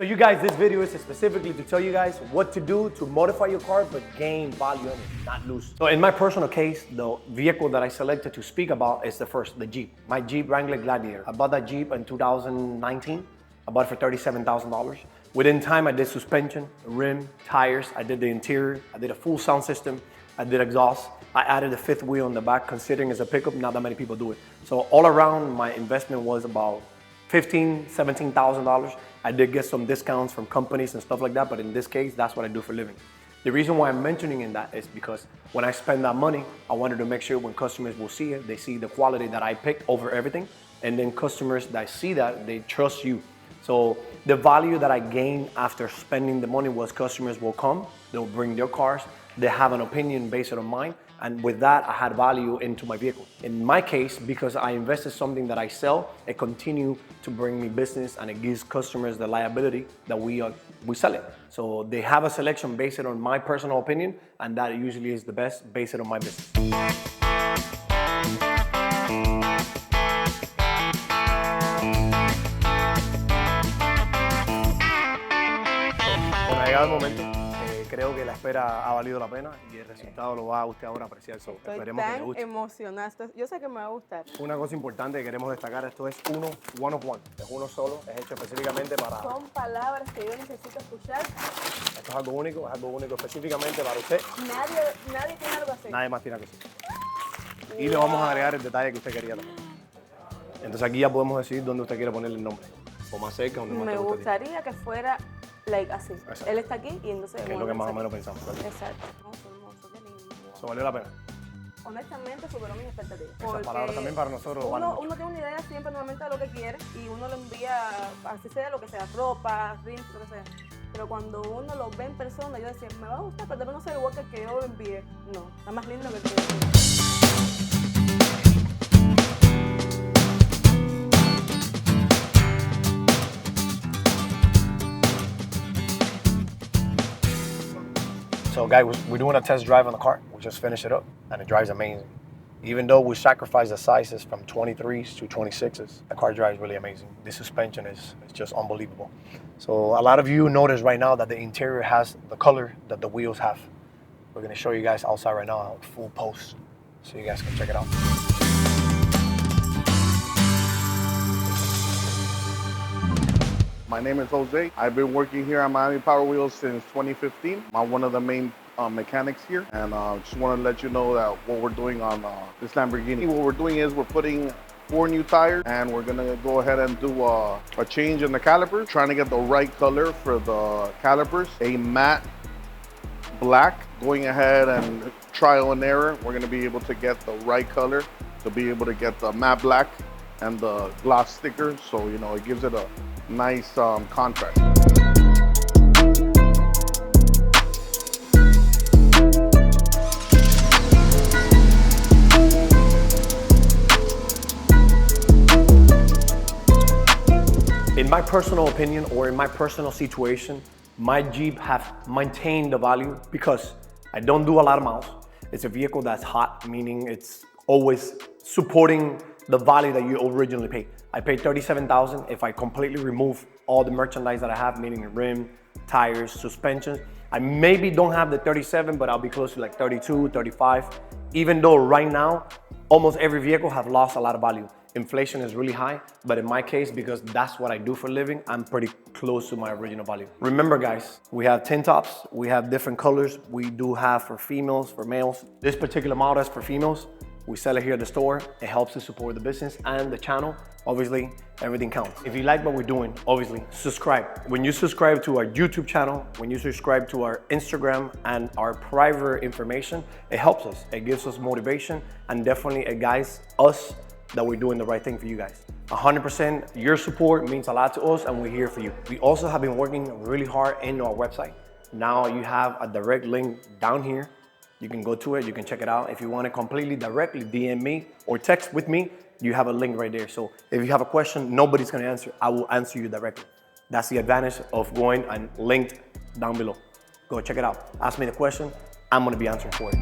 So you guys, this video is specifically to tell you guys what to do to modify your car but gain value in it, not lose. So in my personal case, the vehicle that I selected to speak about is the Jeep. My Jeep Wrangler Gladiator. I bought that Jeep in 2019. I bought it for $37,000. Within time, I did suspension, rim, tires. I did the interior. I did a full sound system. I did exhaust. I added a fifth wheel on the back, considering it's a pickup, not that many people do it. So all around, my investment was about $15,000, $17,000. I did get some discounts from companies and stuff like that, but in this case, that's what I do for a living. The reason why I'm mentioning in that is because when I spend that money, I wanted to make sure when customers will see it, they see the quality that I picked over everything. And then customers that see that, they trust you. So the value that I gained after spending the money was customers will come, they'll bring their cars, they have an opinion based on mine, and with that, I had value into my vehicle. In my case, because I invested something that I sell, it continues to bring me business and it gives customers the liability that we sell it. So they have a selection based on my personal opinion, and that usually is the best based on my business. Bueno, ha llegado el momento. Creo que la espera ha valido la pena y el resultado lo va a usted ahora apreciar. So, esperemos que le guste. Emocionada. Yo sé que me va a gustar. Una cosa importante que queremos destacar, esto es one of one. Es uno solo, es hecho específicamente para... Son palabras que yo necesito escuchar. Esto es algo único específicamente para usted. Nadie tiene algo así. Nadie más tiene que ser. Y le vamos a agregar el detalle que usted quería también. Entonces aquí ya podemos decidir dónde usted quiere ponerle el nombre. O más cerca, donde más Me te gustaría que fuera así. Exacto. Él está aquí y entonces... Que es lo que más o menos pensamos. Exacto. Hermoso, qué lindo. Eso valió la pena. Honestamente superó mis expectativas. Esas palabras también para nosotros valen mucho. Uno tiene una idea siempre normalmente de lo que quiere y uno lo envía, así sea lo que sea, ropa, rims, lo que sea. Pero cuando uno lo ve en persona, yo decía, me va a gustar, pero no ser igual que el que yo lo envié. No, está más lindo que el que yo envié. So guys, we're doing a test drive on the car. We just finished it up and it drives amazing. Even though we sacrificed the sizes from 23s to 26s, the car drives really amazing. The suspension is just unbelievable. So a lot of you notice right now that the interior has the color that the wheels have. We're gonna show you guys outside right now, full post, so you guys can check it out. My name is Jose. I've been working here at Miami Power Wheels since 2015. I'm one of the main mechanics here, and just want to let you know that what we're doing on this Lamborghini. What we're doing is we're putting 4 new tires, and we're gonna go ahead and do a change in the calipers, trying to get the right color for the calipers, a matte black. Going ahead and trial and error, we're gonna be able to get the right color to be able to get the matte black and the gloss sticker, so you know it gives it a nice contrast. In my personal opinion, or in my personal situation, my Jeep have maintained the value because I don't do a lot of miles. It's a vehicle that's hot, meaning it's always supporting the value that you originally paid. I paid $37,000. If I completely remove all the merchandise that I have, meaning rim, tires, suspensions, I maybe don't have the 37, but I'll be close to like 32, 35. Even though right now, almost every vehicle have lost a lot of value. Inflation is really high, but in my case, because that's what I do for a living, I'm pretty close to my original value. Remember guys, we have tint tops, we have different colors. We do have for females, for males. This particular model is for females. We sell it here at the store. It helps to support the business and the channel. Obviously, everything counts. If you like what we're doing, obviously, subscribe. When you subscribe to our YouTube channel, when you subscribe to our Instagram and our private information, it helps us. It gives us motivation, and definitely it guides us that we're doing the right thing for you guys. 100%, your support means a lot to us, and we're here for you. We also have been working really hard in our website. Now you have a direct link down here. You can go to it, you can check it out. If you want to completely directly DM me or text with me, you have a link right there. So if you have a question, nobody's gonna answer. I will answer you directly. That's the advantage of going and linked down below. Go check it out. Ask me the question, I'm gonna be answering for it.